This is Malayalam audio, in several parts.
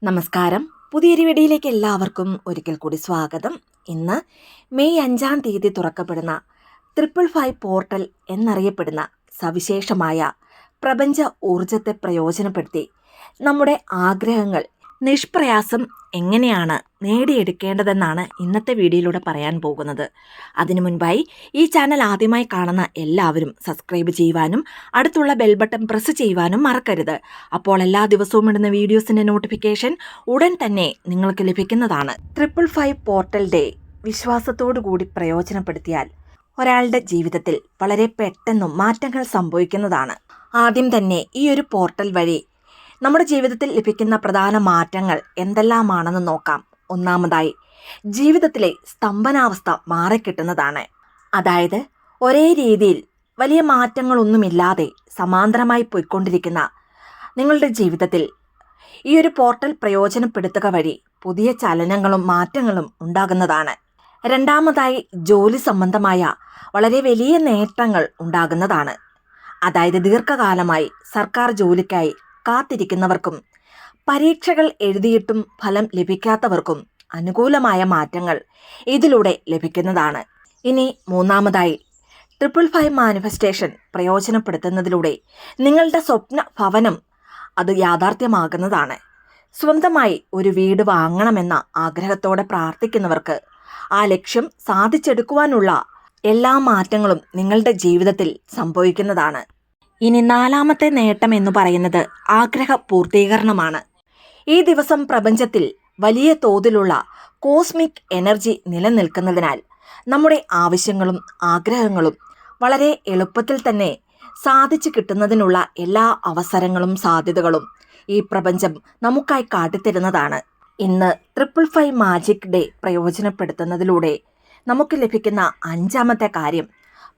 നമസ്കാരം. പുതിയൊരു വീഡിയോയിലേക്ക് എല്ലാവർക്കും ഒരിക്കൽ കൂടി സ്വാഗതം. ഇന്ന് മെയ് 5-ാം തീയതി തുറക്കപ്പെടുന്ന 555 പോർട്ടൽ എന്നറിയപ്പെടുന്ന സവിശേഷമായ പ്രപഞ്ച ഊർജത്തെ പ്രയോജനപ്പെടുത്തി നമ്മുടെ ആഗ്രഹങ്ങൾ നിഷ്പ്രയാസം എങ്ങനെയാണ് നേടിയെടുക്കേണ്ടതെന്നാണ് ഇന്നത്തെ വീഡിയോയിലൂടെ പറയാൻ പോകുന്നത്. അതിനു മുൻപായി ഈ ചാനൽ ആദ്യമായി കാണുന്ന എല്ലാവരും സബ്സ്ക്രൈബ് ചെയ്യുവാനും അടുത്തുള്ള ബെൽ ബട്ടൺ പ്രസ് ചെയ്യുവാനും മറക്കരുത്. അപ്പോൾ എല്ലാ ദിവസവും ഇടുന്ന വീഡിയോസിൻ്റെ നോട്ടിഫിക്കേഷൻ ഉടൻ തന്നെ നിങ്ങൾക്ക് ലഭിക്കുന്നതാണ്. 555 പോർട്ടൽ ഡേ വിശ്വാസത്തോടു കൂടി പ്രയോജനപ്പെടുത്തിയാൽ ഒരാളുടെ ജീവിതത്തിൽ വളരെ പെട്ടെന്നും മാറ്റങ്ങൾ സംഭവിക്കുന്നതാണ്. ആദ്യം തന്നെ ഈ ഒരു പോർട്ടൽ വഴി നമ്മുടെ ജീവിതത്തിൽ ലഭിക്കുന്ന പ്രധാന മാറ്റങ്ങൾ എന്തെല്ലാമാണെന്ന് നോക്കാം. ഒന്നാമതായി, ജീവിതത്തിലെ സ്തംഭനാവസ്ഥ മാറിക്കിട്ടുന്നതാണ്. അതായത് ഒരേ രീതിയിൽ വലിയ മാറ്റങ്ങളൊന്നുമില്ലാതെ സമാന്തരമായി പോയിക്കൊണ്ടിരിക്കുന്ന നിങ്ങളുടെ ജീവിതത്തിൽ ഈ ഒരു പോർട്ടൽ പ്രയോജനപ്പെടുത്തുക വഴി പുതിയ ചലനങ്ങളും മാറ്റങ്ങളും ഉണ്ടാകുന്നതാണ്. രണ്ടാമതായി, ജോലി സംബന്ധമായ വളരെ വലിയ നേട്ടങ്ങൾ ഉണ്ടാകുന്നതാണ്. അതായത് ദീർഘകാലമായി സർക്കാർ ജോലിക്കായി കാത്തിരിക്കുന്നവർക്കും പരീക്ഷകൾ എഴുതിയിട്ടും ഫലം ലഭിക്കാത്തവർക്കും അനുകൂലമായ മാറ്റങ്ങൾ ഇതിലൂടെ ലഭിക്കുന്നതാണ്. ഇനി മൂന്നാമതായി, 555 മാനിഫെസ്റ്റേഷൻ പ്രയോജനപ്പെടുത്തുന്നതിലൂടെ നിങ്ങളുടെ സ്വപ്ന ഭവനം അത് യാഥാർത്ഥ്യമാകുന്നതാണ്. സ്വന്തമായി ഒരു വീട് വാങ്ങണമെന്ന ആഗ്രഹത്തോടെ പ്രാർത്ഥിക്കുന്നവർക്ക് ആ ലക്ഷ്യം സാധിച്ചെടുക്കുവാനുള്ള എല്ലാ മാറ്റങ്ങളും നിങ്ങളുടെ ജീവിതത്തിൽ സംഭവിക്കുന്നതാണ്. ഇനി നാലാമത്തെ നേട്ടം എന്ന് പറയുന്നത് ആഗ്രഹ പൂർത്തീകരണമാണ്. ഈ ദിവസം പ്രപഞ്ചത്തിൽ വലിയ തോതിലുള്ള കോസ്മിക് എനർജി നിലനിൽക്കുന്നതിനാൽ നമ്മുടെ ആവശ്യങ്ങളും ആഗ്രഹങ്ങളും വളരെ എളുപ്പത്തിൽ തന്നെ സാധിച്ചു കിട്ടുന്നതിനുള്ള എല്ലാ അവസരങ്ങളും സാധ്യതകളും ഈ പ്രപഞ്ചം നമുക്കായി കാട്ടിത്തരുന്നതാണ്. ഇന്ന് 555 മാജിക് ഡേ പ്രയോജനപ്പെടുത്തുന്നതിലൂടെ നമുക്ക് ലഭിക്കുന്ന അഞ്ചാമത്തെ കാര്യം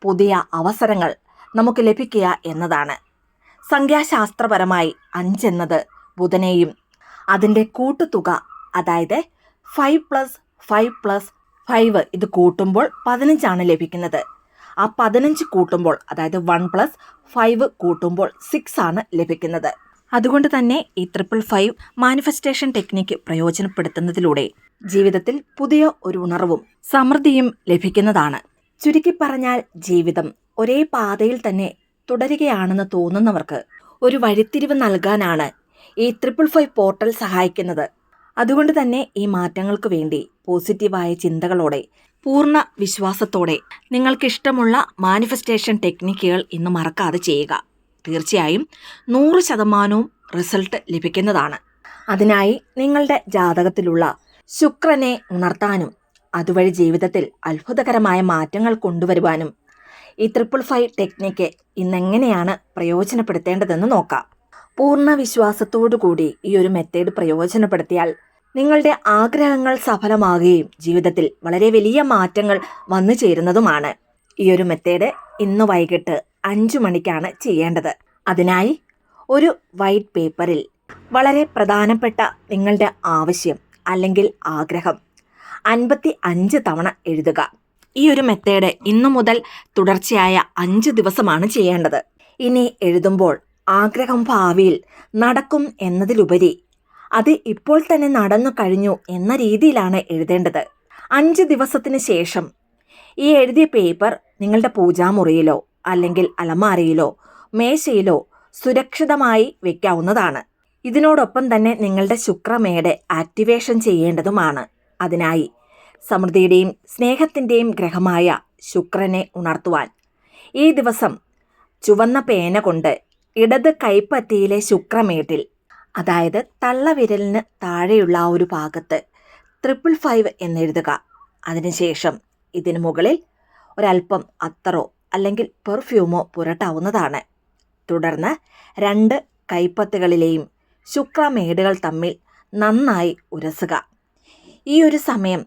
പുതിയ അവസരങ്ങൾ നമുക്ക് ലഭിക്കുക എന്നതാണ്. സംഖ്യാശാസ്ത്രപരമായി 5 എന്നത് ബുധനെയും അതിൻ്റെ കൂട്ടുതുക അതായത് 5+5+5 ഇത് കൂട്ടുമ്പോൾ 15 ലഭിക്കുന്നത്. ആ 15 കൂട്ടുമ്പോൾ അതായത് 1+5 കൂട്ടുമ്പോൾ 6 ലഭിക്കുന്നത്. അതുകൊണ്ട് തന്നെ ഈ 555 മാനിഫെസ്റ്റേഷൻ ടെക്നിക്ക് പ്രയോജനപ്പെടുത്തുന്നതിലൂടെ ജീവിതത്തിൽ പുതിയ ഒരു ഉണർവും സമൃദ്ധിയും ലഭിക്കുന്നതാണ്. ചുരുക്കി പറഞ്ഞാൽ ജീവിതം ഒരേ പാതയിൽ തന്നെ തുടരുകയാണെന്ന് തോന്നുന്നവർക്ക് ഒരു വഴിത്തിരിവ് നൽകാനാണ് ഈ 555 പോർട്ടൽ സഹായിക്കുന്നത്. അതുകൊണ്ട് തന്നെ ഈ മാറ്റങ്ങൾക്ക് വേണ്ടി പോസിറ്റീവായ ചിന്തകളോടെ പൂർണ്ണ വിശ്വാസത്തോടെ നിങ്ങൾക്കിഷ്ടമുള്ള മാനിഫെസ്റ്റേഷൻ ടെക്നിക്കുകൾ ഇന്ന് മറക്കാതെ ചെയ്യുക. തീർച്ചയായും 100% റിസൾട്ട് ലഭിക്കുന്നതാണ്. അതിനായി നിങ്ങളുടെ ജാതകത്തിലുള്ള ശുക്രനെ ഉണർത്താനും അതുവഴി ജീവിതത്തിൽ അത്ഭുതകരമായ മാറ്റങ്ങൾ കൊണ്ടുവരുവാനും ഈ 555 ടെക്നിക്ക് ഇന്നെങ്ങനെയാണ് പ്രയോജനപ്പെടുത്തേണ്ടതെന്ന് നോക്കാം. പൂർണ്ണ വിശ്വാസത്തോടു കൂടി ഈ ഒരു മെത്തേഡ് പ്രയോജനപ്പെടുത്തിയാൽ നിങ്ങളുടെ ആഗ്രഹങ്ങൾ സഫലമാകുകയും ജീവിതത്തിൽ വളരെ വലിയ മാറ്റങ്ങൾ വന്നു ചേരുന്നതുമാണ്. ഈ ഒരു മെത്തേഡ് ഇന്ന് വൈകിട്ട് 5 മണിക്കാണ് ചെയ്യേണ്ടത്. അതിനായി ഒരു വൈറ്റ് പേപ്പറിൽ വളരെ പ്രധാനപ്പെട്ട നിങ്ങളുടെ ആവശ്യം അല്ലെങ്കിൽ ആഗ്രഹം 55 തവണ എഴുതുക. ഈ ഒരു മെത്തേഡ് ഇന്നു മുതൽ തുടർച്ചയായ 5 ദിവസമാണ് ചെയ്യേണ്ടത്. ഇനി എഴുതുമ്പോൾ ആഗ്രഹം ഭാവിയിൽ നടക്കും എന്നതിലുപരി അത് ഇപ്പോൾ തന്നെ നടന്നു കഴിഞ്ഞു എന്ന രീതിയിലാണ് എഴുതേണ്ടത്. 5 ദിവസത്തിന് ശേഷം ഈ എഴുതിയ പേപ്പർ നിങ്ങളുടെ പൂജാമുറിയിലോ അല്ലെങ്കിൽ അലമാരയിലോ മേശയിലോ സുരക്ഷിതമായി വയ്ക്കാവുന്നതാണ്. ഇതിനോടൊപ്പം തന്നെ നിങ്ങളുടെ ശുക്രമേട് ആക്ടിവേഷൻ ചെയ്യേണ്ടതുമാണ്. അതിനായി സമൃദ്ധിയുടെയും സ്നേഹത്തിൻ്റെയും ഗ്രഹമായ ശുക്രനെ ഉണർത്തുവാൻ ഈ ദിവസം ചുവന്ന പേന കൊണ്ട് ഇടത് കൈപ്പത്തിയിലെ ശുക്രമേട്ടിൽ അതായത് തള്ളവിരലിന് താഴെയുള്ള ആ ഒരു ഭാഗത്ത് 555 എന്നെഴുതുക. അതിനുശേഷം ഇതിനു മുകളിൽ ഒരൽപ്പം അത്തറോ അല്ലെങ്കിൽ പെർഫ്യൂമോ പുരട്ടാവുന്നതാണ്. തുടർന്ന് 2 കൈപ്പത്തികളിലെയും ശുക്രമേടുകൾ തമ്മിൽ നന്നായി ഉരസുക. ഈ ഒരു സമയം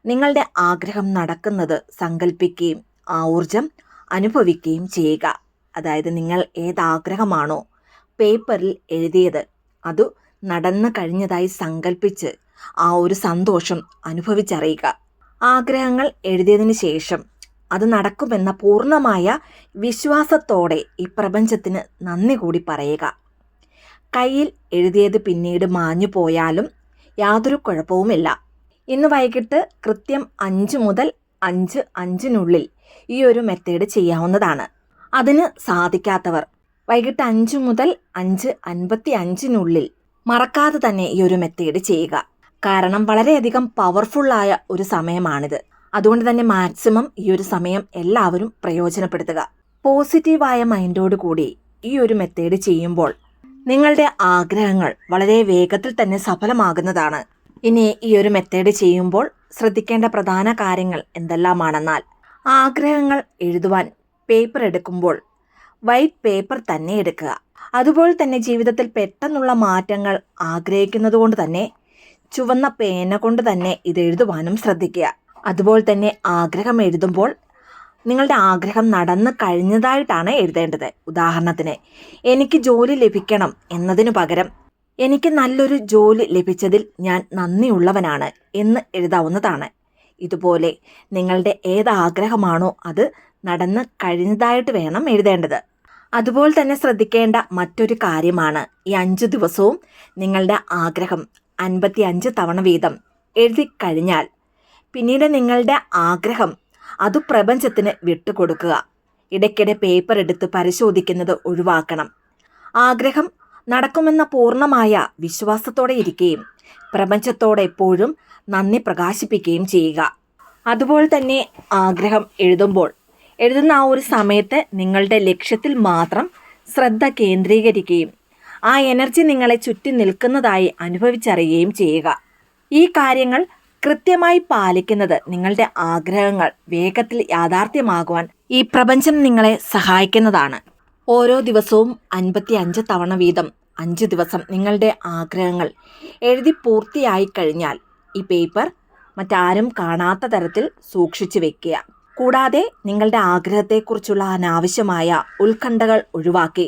നിങ്ങളുടെ ആഗ്രഹം നടക്കുന്നത് സങ്കല്പിക്കുകയും ആ ഊർജം അനുഭവിക്കുകയും ചെയ്യുക. അതായത് നിങ്ങൾ ഏതാഗ്രഹമാണോ പേപ്പറിൽ എഴുതിയത് അത് നടന്നു കഴിഞ്ഞതായി സങ്കല്പിച്ച് ആ ഒരു സന്തോഷം അനുഭവിച്ചറിയുക. ആഗ്രഹങ്ങൾ എഴുതിയതിനു ശേഷം അത് നടക്കുമെന്ന പൂർണ്ണമായ വിശ്വാസത്തോടെ ഈ പ്രപഞ്ചത്തിന് നന്ദി കൂടി പറയുക. കയ്യിൽ എഴുതിയത് പിന്നീട് മാഞ്ഞു പോയാലും യാതൊരു കുഴപ്പവുമില്ല. ഇന്ന് വൈകിട്ട് കൃത്യം 5 മുതൽ 5:05 ഈ ഒരു മെത്തേഡ് ചെയ്യാവുന്നതാണ്. അതിന് സാധിക്കാത്തവർ വൈകിട്ട് 5 മുതൽ 5:55 മറക്കാതെ തന്നെ ഈ ഒരു മെത്തേഡ് ചെയ്യുക. കാരണം വളരെയധികം പവർഫുള്ളായ ഒരു സമയമാണിത്. അതുകൊണ്ട് തന്നെ മാക്സിമം ഈ ഒരു സമയം എല്ലാവരും പ്രയോജനപ്പെടുത്തുക. പോസിറ്റീവായ മൈൻഡോട് കൂടി ഈ ഒരു മെത്തേഡ് ചെയ്യുമ്പോൾ നിങ്ങളുടെ ആഗ്രഹങ്ങൾ വളരെ വേഗത്തിൽ തന്നെ സഫലമാകുന്നതാണ്. ഇനി ഈ ഒരു മെത്തേഡ് ചെയ്യുമ്പോൾ ശ്രദ്ധിക്കേണ്ട പ്രധാന കാര്യങ്ങൾ എന്തെല്ലാമാണെന്നാൽ, ആഗ്രഹങ്ങൾ എഴുതുവാൻ പേപ്പർ എടുക്കുമ്പോൾ വൈറ്റ് പേപ്പർ തന്നെ എടുക്കുക. അതുപോലെ തന്നെ ജീവിതത്തിൽ പെട്ടെന്നുള്ള മാറ്റങ്ങൾ ആഗ്രഹിക്കുന്നത് കൊണ്ട് തന്നെ ചുവന്ന പേന കൊണ്ട് തന്നെ ഇത് എഴുതുവാനും ശ്രദ്ധിക്കുക. അതുപോലെ തന്നെ ആഗ്രഹം എഴുതുമ്പോൾ നിങ്ങളുടെ ആഗ്രഹം നടന്നു കഴിഞ്ഞതായിട്ടാണ് എഴുതേണ്ടത്. ഉദാഹരണത്തിന്, എനിക്ക് ജോലി ലഭിക്കണം എന്നതിനു പകരം എനിക്ക് നല്ലൊരു ജോലി ലഭിച്ചതിൽ ഞാൻ നന്ദിയുള്ളവനാണ് എന്ന് എഴുതാവുന്നതാണ്. ഇതുപോലെ നിങ്ങളുടെ ഏത് ആഗ്രഹമാണോ അത് നടന്ന് കഴിഞ്ഞതായിട്ട് വേണം എഴുതേണ്ടത്. അതുപോലെ തന്നെ ശ്രദ്ധിക്കേണ്ട മറ്റൊരു കാര്യമാണ്, ഈ 5 ദിവസവും നിങ്ങളുടെ ആഗ്രഹം 55 തവണ വീതം എഴുതി കഴിഞ്ഞാൽ പിന്നീട് നിങ്ങളുടെ ആഗ്രഹം അത് പ്രപഞ്ചത്തിന് വിട്ടുകൊടുക്കുക. ഇടയ്ക്കിടെ പേപ്പർ എടുത്ത് പരിശോധിക്കുന്നത് ഒഴിവാക്കണം. ആഗ്രഹം നടക്കുമെന്ന പൂർണ്ണമായ വിശ്വാസത്തോടെ ഇരിക്കുകയും പ്രപഞ്ചത്തോടെ എപ്പോഴും നന്ദി പ്രകാശിപ്പിക്കുകയും ചെയ്യുക. അതുപോലെ തന്നെ ആഗ്രഹം എഴുതുന്ന ആ ഒരു സമയത്ത് നിങ്ങളുടെ ലക്ഷ്യത്തിൽ മാത്രം ശ്രദ്ധ കേന്ദ്രീകരിക്കുകയും ആ എനർജി നിങ്ങളെ ചുറ്റി നിൽക്കുന്നതായി അനുഭവിച്ചറിയുകയും ചെയ്യുക. ഈ കാര്യങ്ങൾ കൃത്യമായി പാലിക്കുന്നത് നിങ്ങളുടെ ആഗ്രഹങ്ങൾ വേഗത്തിൽ യാഥാർത്ഥ്യമാകുവാൻ ഈ പ്രപഞ്ചം നിങ്ങളെ സഹായിക്കുന്നതാണ്. ഓരോ ദിവസവും 55 തവണ വീതം 5 ദിവസം നിങ്ങളുടെ ആഗ്രഹങ്ങൾ എഴുതി പൂർത്തിയായി കഴിഞ്ഞാൽ ഈ പേപ്പർ മറ്റാരും കാണാത്ത തരത്തിൽ സൂക്ഷിച്ചു വെക്കുക. കൂടാതെ നിങ്ങളുടെ ആഗ്രഹത്തെക്കുറിച്ചുള്ള അനാവശ്യമായ ഉത്കണ്ഠകൾ ഒഴിവാക്കി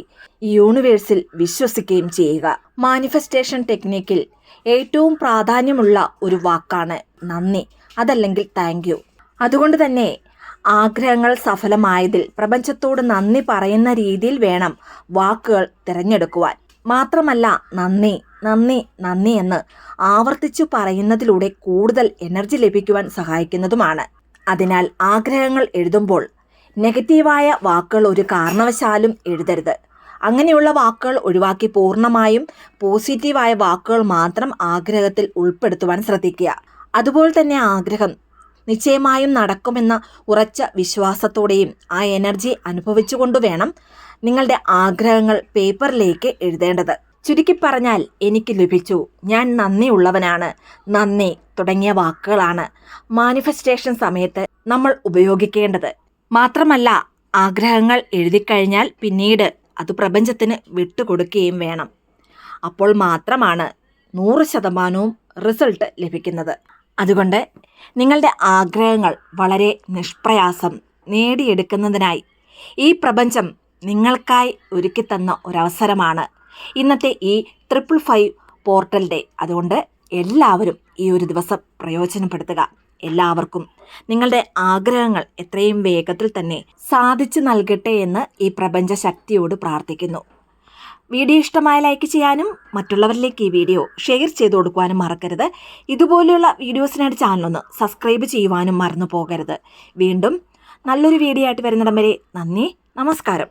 യൂണിവേഴ്സിൽ വിശ്വസിക്കുകയും ചെയ്യുക. മാനിഫെസ്റ്റേഷൻ ടെക്നിക്കിൽ ഏറ്റവും പ്രാധാന്യമുള്ള ഒരു വാക്കാണ് നന്ദി, അതല്ലെങ്കിൽ താങ്ക് യു. അതുകൊണ്ട് തന്നെ ആഗ്രഹങ്ങൾ സഫലമായതിൽ പ്രപഞ്ചത്തോട് നന്ദി പറയുന്ന രീതിയിൽ വേണം വാക്കുകൾ തിരഞ്ഞെടുക്കുവാൻ. മാത്രമല്ല, നന്ദി നന്ദി നന്ദി എന്ന് ആവർത്തിച്ചു പറയുന്നതിലൂടെ കൂടുതൽ എനർജി ലഭിക്കുവാൻ സഹായിക്കുന്നതുമാണ്. അതിനാൽ ആഗ്രഹങ്ങൾ എഴുതുമ്പോൾ നെഗറ്റീവായ വാക്കുകൾ ഒരു കാരണവശാലും എഴുതരുത്. അങ്ങനെയുള്ള വാക്കുകൾ ഒഴിവാക്കി പൂർണ്ണമായും പോസിറ്റീവായ വാക്കുകൾ മാത്രം ആഗ്രഹത്തിൽ ഉൾപ്പെടുത്തുവാൻ ശ്രദ്ധിക്കുക. അതുപോലെ തന്നെ ആഗ്രഹം നിശ്ചയമായും നടക്കുമെന്ന ഉറച്ച വിശ്വാസത്തോടെയും ആ എനർജി അനുഭവിച്ചുകൊണ്ട് വേണം നിങ്ങളുടെ ആഗ്രഹങ്ങൾ പേപ്പറിലേക്ക് എഴുതേണ്ടത്. ചുരുക്കി പറഞ്ഞാൽ, എനിക്ക് ലഭിച്ചു, ഞാൻ നന്ദിയുള്ളവനാണ്, നന്ദി തുടങ്ങിയ വാക്കുകളാണ് മാനിഫെസ്റ്റേഷൻ സമയത്ത് നമ്മൾ ഉപയോഗിക്കേണ്ടത്. മാത്രമല്ല, ആഗ്രഹങ്ങൾ എഴുതിക്കഴിഞ്ഞാൽ പിന്നീട് അത് പ്രപഞ്ചത്തിന് വിട്ടുകൊടുക്കുകയും വേണം. അപ്പോൾ മാത്രമാണ് 100% റിസൾട്ട് ലഭിക്കുന്നത്. അതുകൊണ്ട് നിങ്ങളുടെ ആഗ്രഹങ്ങൾ വളരെ നിഷ്പ്രയാസം നേടിയെടുക്കുന്നതിനായി ഈ പ്രപഞ്ചം നിങ്ങൾക്കായി ഒരുക്കിത്തന്ന ഒരവസരമാണ് ഇന്നത്തെ ഈ 555 പോർട്ടൽ ഡേ. അതുകൊണ്ട് എല്ലാവരും ഈ ഒരു ദിവസം പ്രയോജനപ്പെടുത്തുക. എല്ലാവർക്കും നിങ്ങളുടെ ആഗ്രഹങ്ങൾ എത്രയും വേഗത്തിൽ തന്നെ സാധിച്ചു നൽകട്ടെ എന്ന് ഈ പ്രപഞ്ച ശക്തിയോട് പ്രാർത്ഥിക്കുന്നു. വീഡിയോ ഇഷ്ടമായ ലൈക്ക് ചെയ്യാനും മറ്റുള്ളവരിലേക്ക് ഈ വീഡിയോ ഷെയർ ചെയ്ത് കൊടുക്കുവാനും മറക്കരുത്. ഇതുപോലെയുള്ള വീഡിയോസിനായിട്ട് ചാനലൊന്ന് സബ്സ്ക്രൈബ് ചെയ്യുവാനും മറന്നു പോകരുത്. വീണ്ടും നല്ലൊരു വീഡിയോ ആയിട്ട് വരുന്നിടം വരെ നന്ദി, നമസ്കാരം.